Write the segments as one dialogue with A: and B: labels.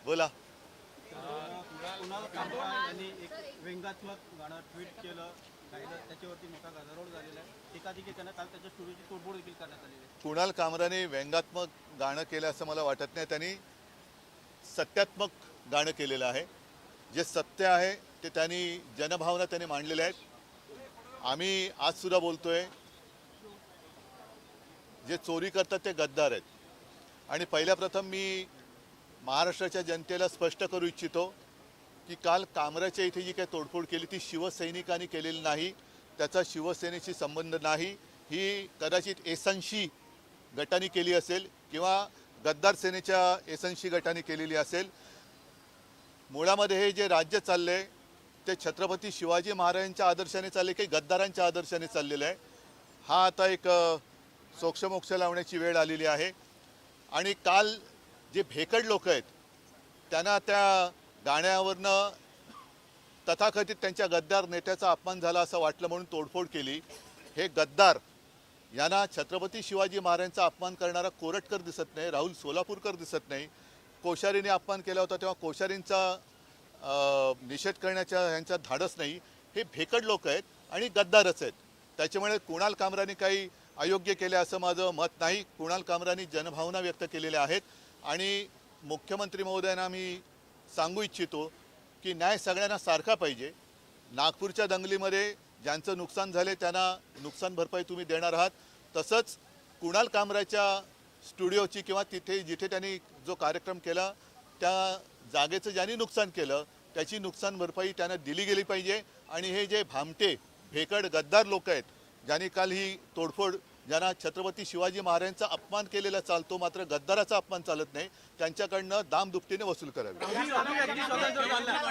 A: बोला.
B: कुणाल कामरा यांनी एक व्यंगात्मक गाणं ट्विट केलं, त्याच्यावरती मोठा गदारोळ झालेला आहे. टीकाटिके त्यांना काल त्याच्या स्टुडिओची तोडफोड देखील करण्यात आलेली आहे.
A: कुणाल कामराने व्यंगात्मक गाणं केलं असं मला वाटत नाही. त्यांनी सत्यात्मक गाणं केलेलं आहे. जे सत्य आहे ते त्यांनी जनभावना त्यांनी मांडलेल्या आहेत. आम्ही आजसुद्धा बोलतोय, जे चोरी करतात ते गद्दार आहेत. आणि पहिल्या प्रथम मी महाराष्ट्राच्या जनतेला स्पष्ट करू इच्छितो की काल कामराच्या इथे जी काही तोडफोड केली ती शिवसैनिकांनी केलेली नाही. त्याचा शिवसेनेशी संबंध नाही. ही कदाचित एसनशी गटाने केली असेल किंवा गद्दार सेनेच्या एसनशी गटाने केलेली असेल. मुळामध्ये हे जे राज्य चालले ते छत्रपती शिवाजी महाराजांच्या आदर्शाने चालले की गद्दारांच्या आदर्शाने चाललेलं आहे. हा आता एक सोक्षमोक्ष लावण्याची वेळ आलेली आहे. आणि काल जे भेकड लोक आहेत त्यांना त्या गाण्यावरनं तथाकथित त्यांच्या गद्दार नेत्याचा अपमान झाला असं वाटलं म्हणून तोडफोड केली. हे गद्दार यांना छत्रपती शिवाजी महाराजांचा अपमान करणारा कोरटकर दिसत नाही, राहुल सोलापूरकर दिसत नाही. कोश्यारीने अपमान केला होता तेव्हा कोश्यारींचा निषेध करण्याच्या ह्यांचा धाडस नाही. हे भेकड लोक आहेत आणि गद्दारच आहेत. त्याच्यामुळे कुणाल कामराने काही अयोग्य केले असं माझं मत नाही. कुणाल कामरानी जनभावना व्यक्त केलेल्या आहेत. आणि मुख्यमंत्री महोदयांना मी सांगू इच्छितो की न्याय सगळ्यांना सारखा पाहिजे. नागपूरच्या दंगलीमध्ये ज्यांचं नुकसान झाले त्यांना नुकसान भरपाई तुम्ही देणार आहात. तसंच कुणाल कामराच्या स्टुडिओची किंवा तिथे जिथे त्यांनी जो कार्यक्रम केला त्या जागेचं ज्यांनी नुकसान केलं त्याची नुकसान भरपाई त्यांना दिली गेली पाहिजे. आणि हे जे भामटे भेकड गद्दार लोक आहेत ज्यांनी काल ही तोडफोड, ज्यांना छत्रपती शिवाजी महाराजांचा अपमान केलेला चालतो मात्र गद्दाराचा अपमान चालत नाही, त्यांच्याकडनं दामदुपटीने वसूल करावी.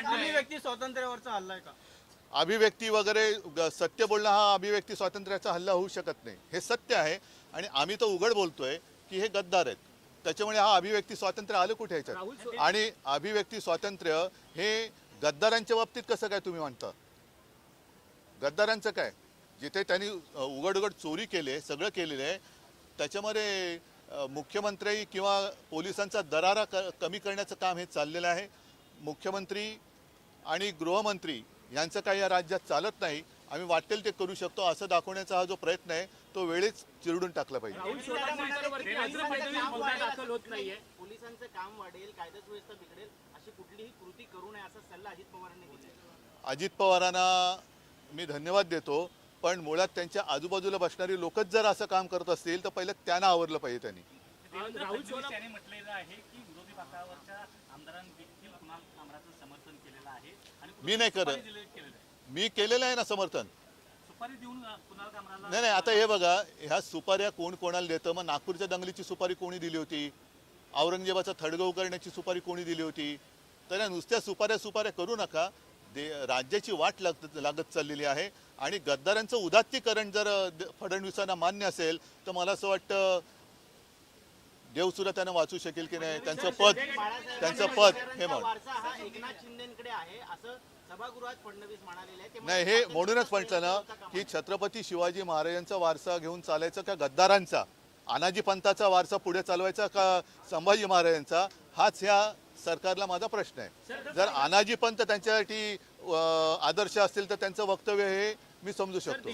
B: अभिव्यक्ती स्वातंत्र्यावरचा हल्ला आहे का?
A: अभिव्यक्ती वगैरे सत्य बोलणं हा अभिव्यक्ती स्वातंत्र्याचा हल्ला होऊ शकत नाही. हे सत्य आहे आणि आम्ही तर उघड बोलतोय की हे गद्दार आहेत. त्याच्यामुळे हा अभिव्यक्ती स्वातंत्र्य आलं कुठे ह्याच्यात? आणि अभिव्यक्ती स्वातंत्र्य हे गद्दारांच्या बाबतीत कसं काय तुम्ही म्हणता? गद्दारांचं काय? जिथे त्यांनी उघड उघड चोरी केली, सगळं केलेलं आहे, त्याच्यामध्ये मुख्यमंत्री किंवा पोलिसांचा दरारा कमी करण्याचं काम हे चाललेलं आहे. मुख्यमंत्री आणि गृहमंत्री यांचं काही या राज्यात चालत नाही. आम्ही वाटेल ते करू शकतो असं दाखवण्याचा हा जो प्रयत्न आहे तो वेळेच चिरडून टाकला पाहिजे.
B: पोलिसांचं काम वाढेल, कायदा सुव्यवस्था बिघडेल अशी कुठलीही कृती करू नये असा सल्ला अजित पवारांनी दिला.
A: अजित पवारांना मी धन्यवाद देतो, पण मुळात त्यांच्या आजूबाजूला बसणारी लोकच जर असं काम करत असतील तर पहिलं त्यांना आवरलं पाहिजे. त्यांनी
C: त्यांनी म्हटलेलं आहे की विरोधी पक्षावरच्या आमदारांनी देखील कुणाल कामराचं समर्थन केलेलं आहे आणि
A: मी नाही करत. मी केलेलं आहे ना समर्थन.
C: सुपारी देऊन कुणाल कामराला
A: नाही. आता हे बघा, ह्या सुपाऱ्या कोण कोणाला देतं? मग नागपूरच्या दंगलीची सुपारी कोणी दिली होती? औरंगजेबाचा थडगव करण्याची सुपारी कोणी दिली होती? तर या नुसत्या सुपाऱ्या करू नका. राज्याची वाट लागत चाललेली आहे. आणि गद्दारांचं उदात्तीकरण जर फडणवीसांना मान्य असेल तर मला असं वाटतं देवसुद्धा त्यांना वाचू शकेल की नाही. त्यांचं पद हे म्हण नाही. हे म्हणूनच म्हटलं ना की छत्रपती शिवाजी महाराजांचा वारसा घेऊन चालायचा का गद्दारांचा, अनाजी पंथाचा वारसा पुढे चालवायचा का संभाजी महाराजांचा, हाच ह्या सरकारला माझा प्रश्न आहे. जर अनाजी पंथ त्यांच्यासाठी आदर्श असतील तर त्यांचं वक्तव्य हे मी समजू शकतो.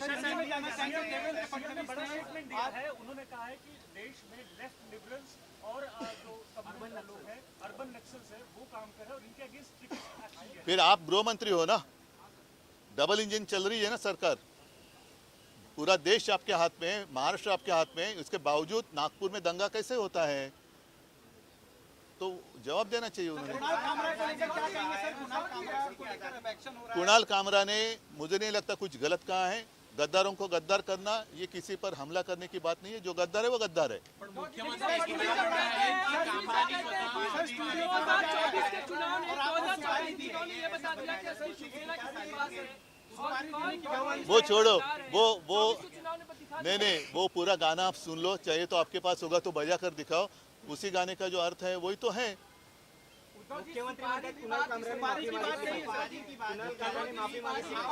A: फिर आप गृहमंत्री हो ना, डबल इंजन चल रही है ना सरकार. पूरा देश आपके हाथ में, महाराष्ट्र आपके हाथ में, उसके बावजूद नागपुर में दंगा कैसे होता है? तो जवाब देना चाहिए उन्होंने. कुणाल कामरा ने, मुझे नहीं लगता कुछ गलत कहा है. गद्दारों को गद्दार करना ये किसी पर हमला करने की बात नहीं है. जो गद्दार है वो गद्दार है. वो छोड़ो, वो नहीं, वो पूरा गाना आप सुन लो, चाहिए तो आपके पास होगा तो बजा कर दिखाओ. उसी गाने का जो अर्थ है वही तो है.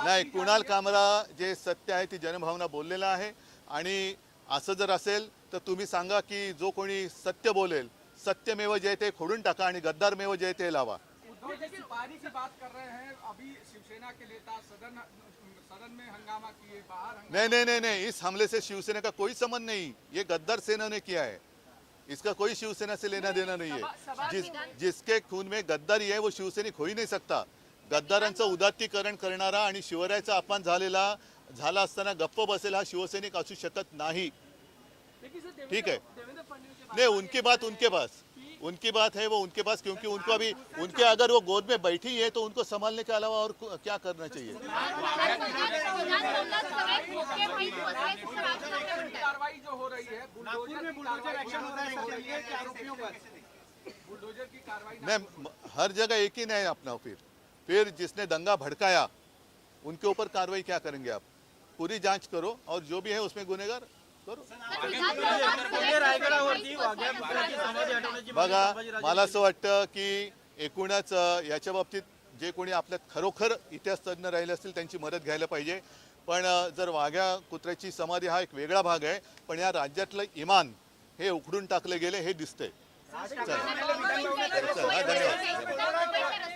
A: नाही, कुणाल कामरा जे सत्य आहे ती जनभावना बोललेला आहे. आणि असं जर असेल तर तुम्ही सांगा की जो कोणी सत्य बोलेल, सत्यमेव जयते खोडून टाका आणि गद्दारमेव जयते लावा.
D: उद्धव जी सिपाही की बात कर रहे हैं, अभी शिवसेना के नेता सदन में हंगामा किए, बाहर हंगामा
A: नहीं, इस हमले से शिवसेना का कोई संबंध नहीं. ये गद्दार सेना ने किया है, इसका कोई शिवसेना से लेना देना नहीं है. जिसके खून में गद्दारी है वो शिवसैनिक हो ही नहीं सकता. गद्दारांचं उदात्तीकरण करणारा आणि शिवरायाचा अपमान झाला असताना गप्प बसेल हा शिवसैनिक असू शकत नाही. ठीक है, नहीं उनकी बात है वो उनके पास, क्योंकि उनको अभी उनके अगर वो गोद में बैठी है तो उनको संभालने के अलावा और क्या करना चाहिए.
D: कार्रवाई जो हो रही है,
B: नागपुर में बुलडोजर एक्शन हो रहा है सत्याग्रह के आरोपियों पर,
D: बुलडोजर की कार्रवाई
A: नहीं, हर जगह एक ही नहीं अपना. फिर जिसने दंगा भड़काया उनके ऊपर कार्रवाई क्या करेंगे आप. पूरी जांच करो और जो भी है उसमें गुनेगार करो.
B: रायगडावरती वाघ्या कुत्र्याची समाधी हटवण्याची मागणी
A: बघा,
B: संभाजीराजे
A: मला असं वाटतं की एकूणच याच्या बाबतीत जे कोणी आपल्यात खरोखर इतिहास तज्ज्ञ राहिले असतील त्यांची मदत घ्यायला पाहिजे. पण जर वाघ्या कुत्र्याची समाधी हा एक वेगळा भाग आहे, पण या राज्यातलं इमान हे उखडून टाकले गेले हे दिसतंय. चला, धन्यवाद.